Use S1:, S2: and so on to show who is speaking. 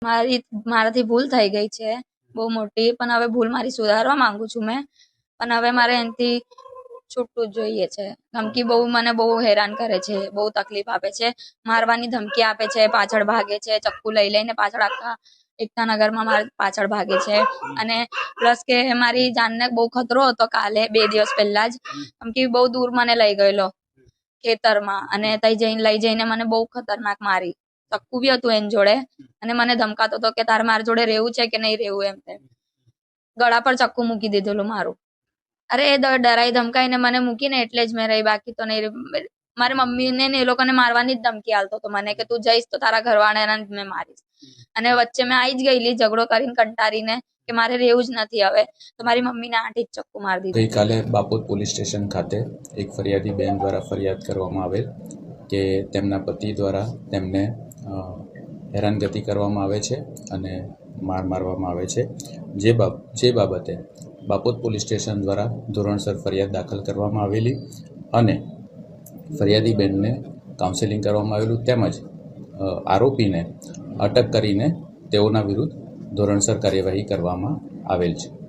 S1: મારાથી ભૂલ થઈ ગઈ છે બહુ મોટી, પણ હવે ભૂલ મારી સુધારવા માંગુ છું મેં. પણ હવે મારે એનાથી છૂટવું જ જોઈએ છે. ધમકી મને બહુ હેરાન કરે છે, બહુ તકલીફ આપે છે, મારવાની ધમકી આપે છે, પાછળ ભાગે છે, ચપ્પુ લઈને પાછળ આખા એકતા નગરમાં મારે પાછળ ભાગે છે. અને પ્લસ કે મારી જાનને બહુ ખતરો હતો કાલે 2 દિવસ પહેલા જ, કેમ કે બહુ દૂર મને લઈ ગયેલો ખેતરમાં, અને ત્યાં લઈ જઈને મને બહુ ખતરનાક મારી. ચક્કુ બી હતું એની જોડે, અને મને ધમકાતો હતો કે તારે મારા જોડે રહેવું છે કે નહીં રહેવું એમ તેમ. ગળા પર ચક્કુ મૂકી દીધેલું મારું. અરે એ ડરાઈ ધમકાઈને મને મૂકીને એટલે જ મેં રહી, બાકી તો નહીં. મારી મમ્મીને ને એ લોકોને મારવાની જ ધમકી આલતો હતો મને, કે તું જઈશ તો તારા ઘરવાળાને જ મેં મારીશ. અને વચ્ચે મેં આવી જ ગયેલી ઝઘડો કરીને કંટારીને, કે મારે રહેવું જ નથી હવે, તો મારી મમ્મીને 8 ઇંચ ચક્કુ મારી દીધું.
S2: ગઈકાલે બાપોદ પોલીસ સ્ટેશન ખાતે એક ફરિયાદી બેન દ્વારા ફરિયાદ કરવામાં આવેલ કે તેમના પતિ દ્વારા તેમને હેરાનગતિ કરવામાં આવે છે અને મારવામાં આવે છે. જે બાબતે બાપોદ પોલીસ સ્ટેશન દ્વારા ધોરણસર ફરિયાદ દાખલ કરવામાં આવેલી અને ફરિયાદી બેનને કાઉન્સેલિંગ કરવામાં આવેલું, તેમજ આરોપીને અટક કરીને તેઓના વિરુદ્ધ ધોરણસર કાર્યવાહી કરવામાં આવેલ છે.